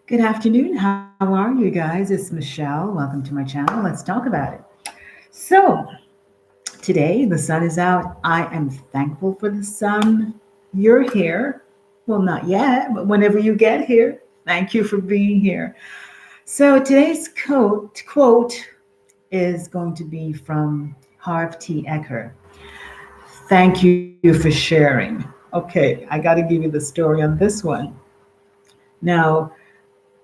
Good afternoon. How are you guys? It's Michelle. Welcome to my channel. Let's talk about it. So, today the sun is out. I am thankful for the sun. You're here. Well, not yet, but whenever you get here, thank you for being here. So, today's quote is going to be from Harv T Eker. Thank you for sharing. Okay, I got to give you the story on this one. Now,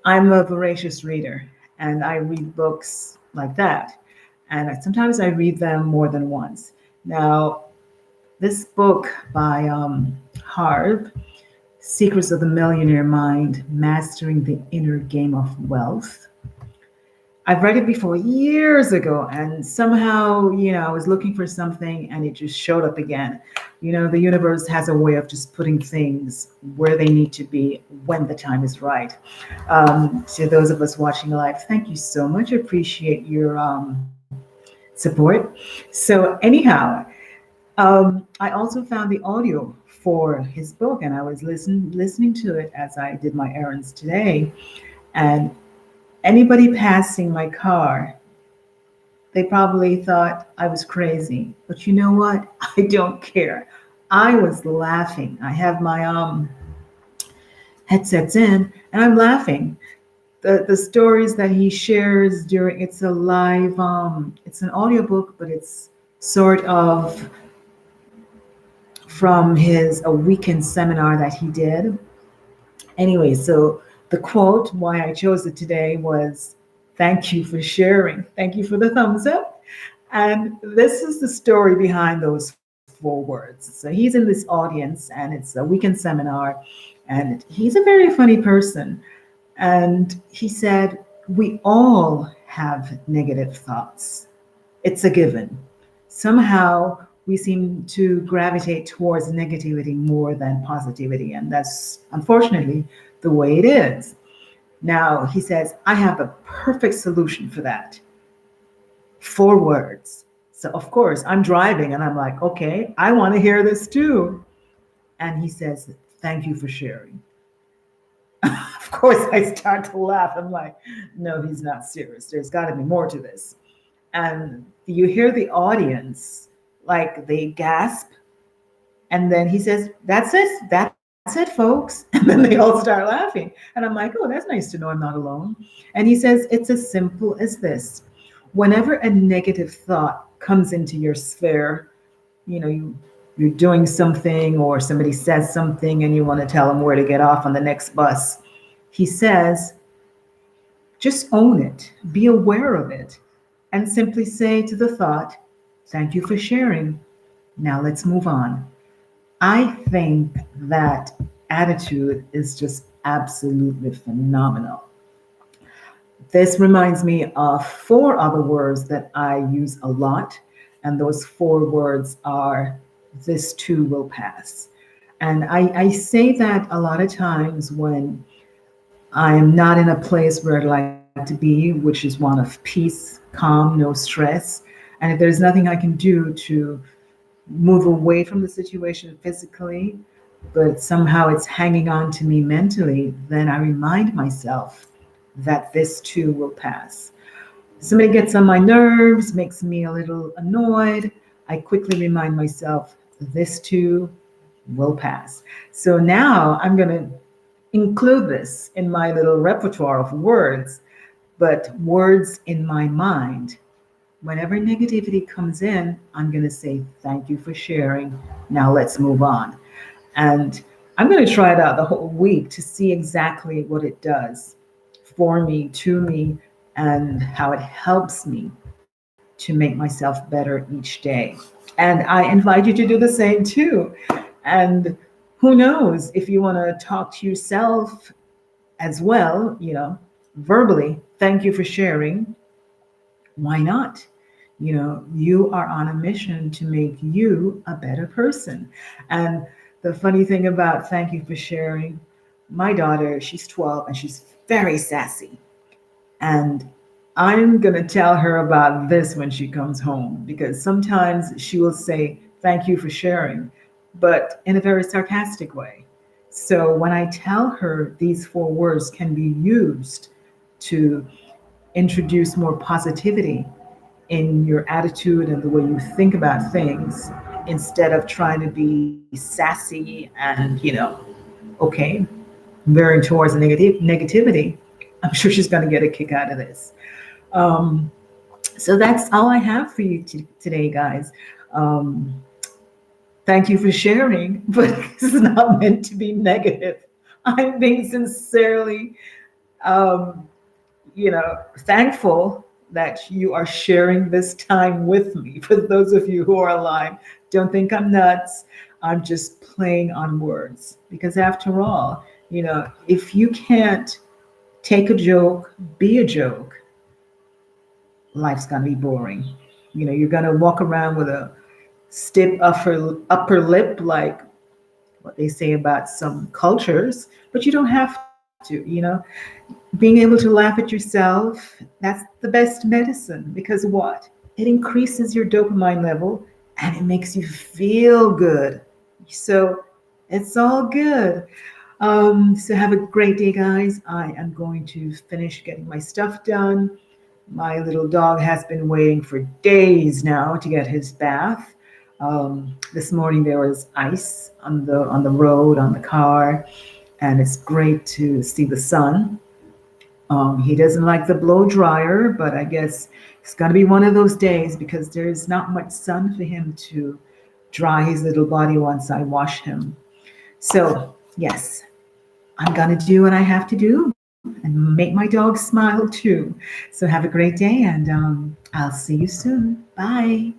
I'm a voracious reader and I read books like that. And sometimes I read them more than once. Now, this book by Harv, Secrets of the Millionaire Mind Mastering the Inner Game of Wealth. I've read it before years ago, and somehow, I was looking for something and it just showed up again. The universe has a way of just putting things where they need to be when the time is right. To those of us watching live, thank you so much. I appreciate your support. So, anyhow, I also found the audio for his book, and I was listening to it as I did my errands today. And anybody passing my car, they probably thought I was crazy. But you know what? I don't care. I was laughing. I have my headsets in and I'm laughing. The stories that he shares during it's a live it's an audiobook, but it's sort of from his a weekend seminar that he did. Anyway, so the quote, why I chose it today was, thank you for sharing. Thank you for the thumbs up. And this is the story behind those four words. So he's in this audience and it's a weekend seminar, and he's a very funny person. And he said, we all have negative thoughts. It's a given. Somehow we seem to gravitate towards negativity more than positivity. And that's unfortunately the way it is. Now, he says, I have a perfect solution for that. Four words. So, of course, I'm driving and I'm like, okay, I want to hear this too. And he says, thank you for sharing. Of course, I start to laugh. I'm like, no, he's not serious. There's got to be more to this. And you hear the audience, like they gasp. And then he says, that's it. That's it, folks. And then they all start laughing. And I'm like, oh, that's nice to know I'm not alone. And he says, it's as simple as this. Whenever a negative thought comes into your sphere, you're doing something or somebody says something and you want to tell them where to get off on the next bus. He says, just own it, be aware of it, and simply say to the thought, thank you for sharing. Now let's move on. I think that attitude is just absolutely phenomenal. This reminds me of four other words that I use a lot, and those four words are, this too will pass. And I say that a lot of times when I am not in a place where I'd like to be, which is one of peace, calm, no stress. And if there's nothing I can do to move away from the situation physically, but somehow it's hanging on to me mentally, then I remind myself that this too will pass. Somebody gets on my nerves, makes me a little annoyed. I quickly remind myself, this too will pass. So now I'm going to include this in my little repertoire of words, but words in my mind. Whenever negativity comes in, I'm going to say, thank you for sharing. Now let's move on. And I'm going to try it out the whole week to see exactly what it does for me, to me, and how it helps me to make myself better each day. And I invite you to do the same too. And who knows, if you want to talk to yourself as well, verbally, thank you for sharing. Why not? You are on a mission to make you a better person. And the funny thing about thank you for sharing, my daughter, she's 12 and she's very sassy. And I'm going to tell her about this when she comes home, because sometimes she will say, thank you for sharing, but in a very sarcastic way. So when I tell her these four words can be used to introduce more positivity in your attitude and the way you think about things, instead of trying to be sassy and, okay, veering towards negativity, I'm sure she's going to get a kick out of this. Um, so that's all I have for you today, guys. Um, Thank you for sharing, but this is not meant to be negative. I'm being sincerely, um, thankful that you are sharing this time with me. For those of you who are alive, don't think I'm nuts. I'm just playing on words because, after all, if you can't take a joke, be a joke, life's gonna be boring. You're gonna walk around with a stiff upper lip, like what they say about some cultures, but you don't have to. Being able to laugh at yourself, that's the best medicine, because what? It increases your dopamine level and it makes you feel good. So it's all good. So have a great day, guys. I am going to finish getting my stuff done. My little dog has been waiting for days now to get his bath. This morning there was ice on the road, on the car, and it's great to see the sun. He doesn't like the blow dryer, but I guess it's going to be one of those days because there's not much sun for him to dry his little body once I wash him. So, yes, I'm going to do what I have to do and make my dog smile too. So, have a great day, and I'll see you soon. Bye.